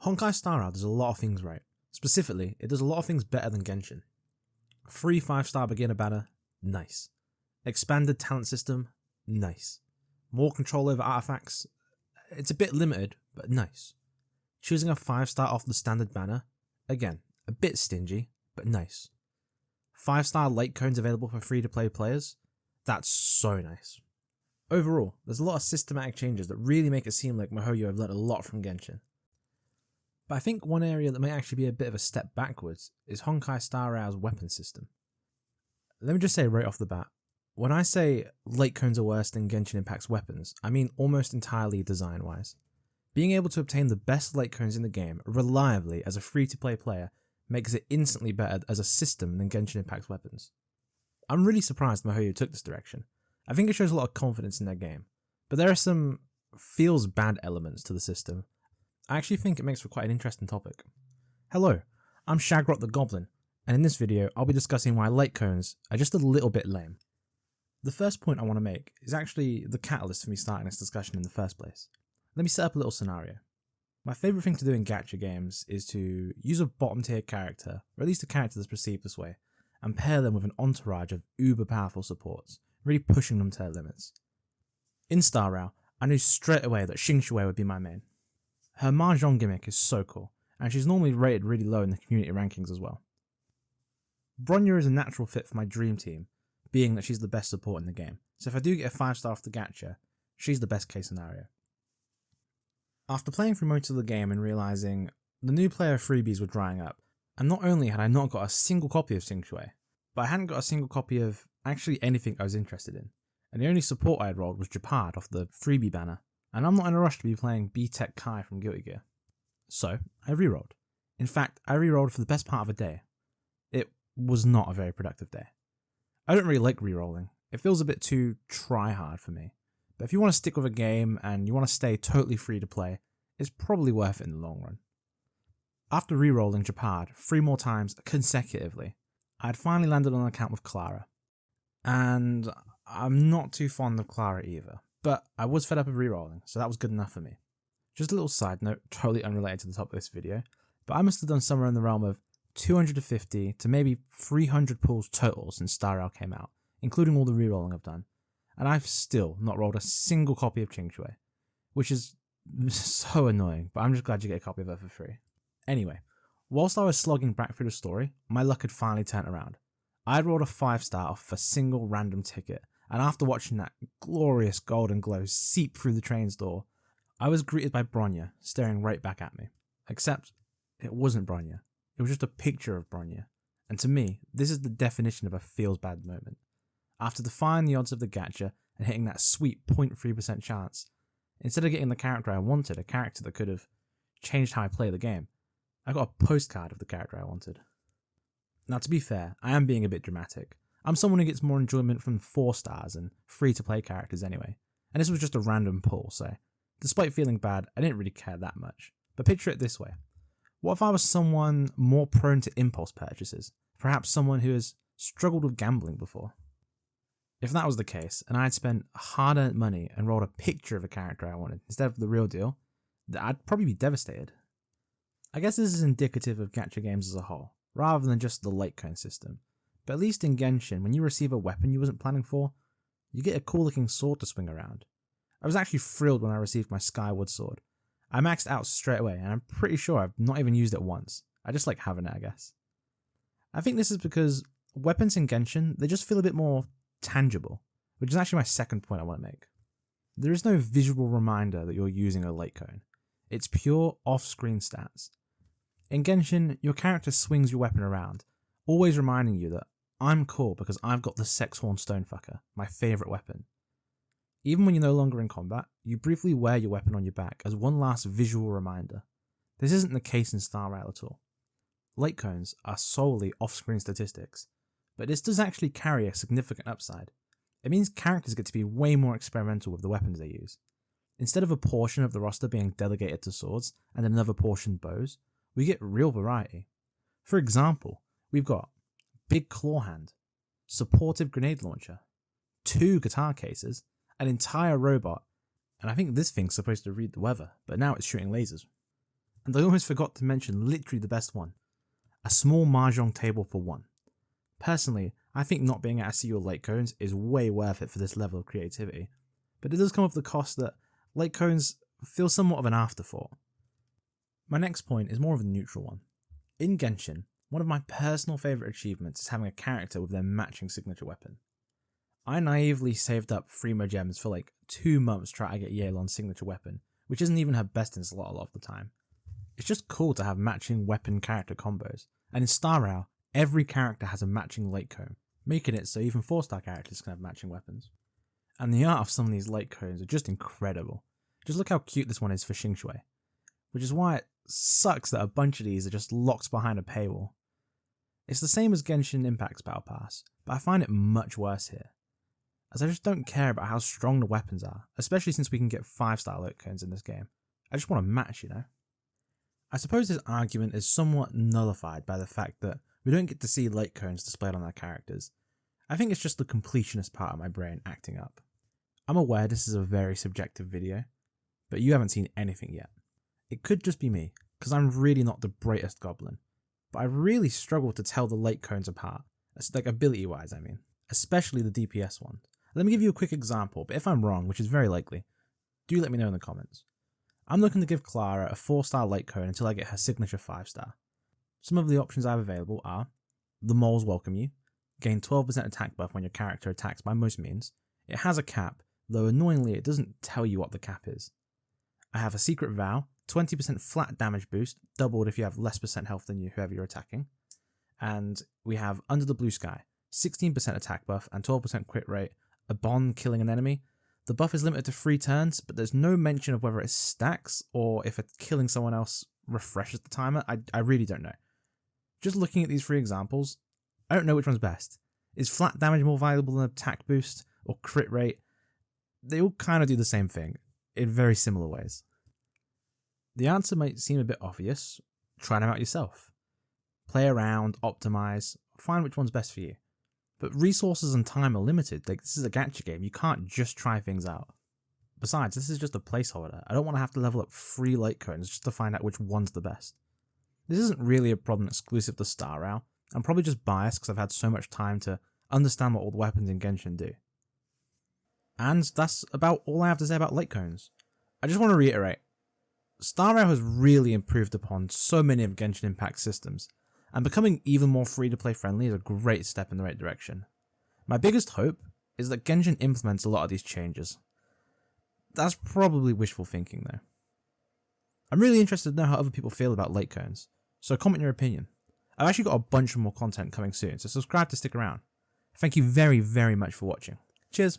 Honkai Star Rail does a lot of things right. Specifically, it does a lot of things better than Genshin. Free 5-star beginner banner, nice. Expanded talent system, nice. More control over artifacts, it's a bit limited, but nice. Choosing a 5-star off the standard banner, again, a bit stingy, but nice. 5-star late cones available for free to play players, that's so nice. Overall, there's a lot of systematic changes that really make it seem like MiHoYo have learned a lot from Genshin. But I think one area that may actually be a bit of a step backwards is Honkai Star Rail's weapon system. Let me just say right off the bat, when I say late cones are worse than Genshin Impact's weapons, I mean almost entirely design-wise. Being able to obtain the best late cones in the game reliably as a free-to-play player makes it instantly better as a system than Genshin Impact's weapons. I'm really surprised MiHoYo took this direction. I think it shows a lot of confidence in their game, but there are some feels bad elements to the system. I actually think it makes for quite an interesting topic. Hello, I'm Shagrot the Goblin, and in this video I'll be discussing why late cones are just a little bit lame. The first point I want to make is actually the catalyst for me starting this discussion in the first place. Let me set up a little scenario. My favourite thing to do in gacha games is to use a bottom tier character, or at least a character that's perceived this way, and pair them with an entourage of uber powerful supports, really pushing them to their limits. In Star Rail, I knew straight away that Xing Shui would be my main. Her Mahjong gimmick is so cool, and she's normally rated really low in the community rankings as well. Bronya is a natural fit for my dream team, being that she's the best support in the game, so if I do get a 5-star off the gacha, she's the best case scenario. After playing through most of the game and realising the new player freebies were drying up, and not only had I not got a single copy of Xing Shui, but I hadn't got a single copy of actually anything I was interested in, and the only support I had rolled was Japad off the freebie banner, and I'm not in a rush to be playing B-Tech Kai from Guilty Gear. So, I rerolled. In fact, I rerolled for the best part of a day. It was not a very productive day. I don't really like rerolling. It feels a bit too try-hard for me. But if you want to stick with a game and you want to stay totally free to play, it's probably worth it in the long run. After rerolling Japad 3 more times consecutively, I had finally landed on an account with Clara. And I'm not too fond of Clara either, but I was fed up of rerolling, so that was good enough for me. Just a little side note, totally unrelated to the topic of this video, but I must have done somewhere in the realm of 250 to maybe 300 pulls total since Star Rail came out, including all the rerolling I've done, and I've still not rolled a single copy of Xing Shui, which is so annoying, but I'm just glad you get a copy of her for free. Anyway, whilst I was slogging back through the story, my luck had finally turned around. I had rolled a 5-star off a single random ticket, and after watching that glorious golden glow seep through the train's door, I was greeted by Bronya staring right back at me. Except, it wasn't Bronya. It was just a picture of Bronya. And to me, this is the definition of a feels bad moment. After defying the odds of the gacha and hitting that sweet 0.3% chance, instead of getting the character I wanted, a character that could have changed how I play the game, I got a postcard of the character I wanted. Now to be fair, I am being a bit dramatic. I'm someone who gets more enjoyment from 4 stars and free-to-play characters anyway, and this was just a random pull, so despite feeling bad, I didn't really care that much. But picture it this way. What if I was someone more prone to impulse purchases? Perhaps someone who has struggled with gambling before? If that was the case, and I had spent hard-earned money and rolled a picture of a character I wanted instead of the real deal, I'd probably be devastated. I guess this is indicative of gacha games as a whole, rather than just the late cone system. But at least in Genshin, when you receive a weapon you wasn't planning for, you get a cool looking sword to swing around. I was actually thrilled when I received my Skyward sword. I maxed out straight away, and I'm pretty sure I've not even used it once. I just like having it, I guess. I think this is because weapons in Genshin, they just feel a bit more tangible, which is actually my second point I want to make. There is no visual reminder that you're using a late cone. It's pure off-screen stats. In Genshin, your character swings your weapon around, always reminding you that I'm cool because I've got the Sexhorn Stonefucker, my favourite weapon. Even when you're no longer in combat, you briefly wear your weapon on your back as one last visual reminder. This isn't the case in Star Rail at all. Late cones are solely off-screen statistics, but this does actually carry a significant upside. It means characters get to be way more experimental with the weapons they use. Instead of a portion of the roster being delegated to swords and another portion bows, we get real variety. For example, we've got Big Claw Hand, Supportive Grenade Launcher, 2 guitar cases, an entire robot, and I think this thing's supposed to read the weather, but now it's shooting lasers. And I almost forgot to mention literally the best one. A small mahjong table for one. Personally, I think not being able to see your late cones is way worth it for this level of creativity, but it does come with the cost that late cones feel somewhat of an afterthought. My next point is more of a neutral one. In Genshin, one of my personal favourite achievements is having a character with their matching signature weapon. I naively saved up 3 more gems for like 2 months trying to get Yelan's signature weapon, which isn't even her best in slot a lot of the time. It's just cool to have matching weapon character combos, and in Star Rail, every character has a matching late cone, making it so even 4-star characters can have matching weapons. And the art of some of these late cones are just incredible. Just look how cute this one is for Xing Shui, which is why it sucks that a bunch of these are just locked behind a paywall. It's the same as Genshin Impact's Battle Pass, but I find it much worse here, as I just don't care about how strong the weapons are, especially since we can get 5-star late cones in this game. I just want a match, you know? I suppose this argument is somewhat nullified by the fact that we don't get to see late cones displayed on our characters. I think it's just the completionist part of my brain acting up. I'm aware this is a very subjective video, but you haven't seen anything yet. It could just be me, because I'm really not the greatest goblin, but I really struggle to tell the late cones apart, like ability wise I mean, especially the DPS ones. Let me give you a quick example, but if I'm wrong, which is very likely, do let me know in the comments. I'm looking to give Clara a 4-star late cone until I get her signature 5-star. Some of the options I have available are: the moles welcome you, gain 12% attack buff when your character attacks by most means. It has a cap, though annoyingly it doesn't tell you what the cap is. I have a secret vow, 20% flat damage boost, doubled if you have less % health than whoever you're attacking. And we have Under the Blue Sky, 16% attack buff and 12% crit rate, a bond killing an enemy. The buff is limited to 3 turns, but there's no mention of whether it stacks or if killing someone else refreshes the timer. I really don't know. Just looking at these 3 examples, I don't know which one's best. Is flat damage more valuable than attack boost or crit rate? They all kind of do the same thing, in very similar ways. The answer might seem a bit obvious. Try them out yourself. Play around, optimize, find which one's best for you. But resources and time are limited. Like, this is a gacha game, you can't just try things out. Besides, this is just a placeholder. I don't want to have to level up 3 late cones just to find out which one's the best. This isn't really a problem exclusive to Star Rail. I'm probably just biased because I've had so much time to understand what all the weapons in Genshin do. And that's about all I have to say about late cones. I just want to reiterate, Star Rail has really improved upon so many of Genshin Impact's systems, and becoming even more free-to-play friendly is a great step in the right direction. My biggest hope is that Genshin implements a lot of these changes. That's probably wishful thinking though. I'm really interested to know how other people feel about late cones, so comment your opinion. I've actually got a bunch of more content coming soon, so subscribe to stick around. Thank you very, very much for watching. Cheers!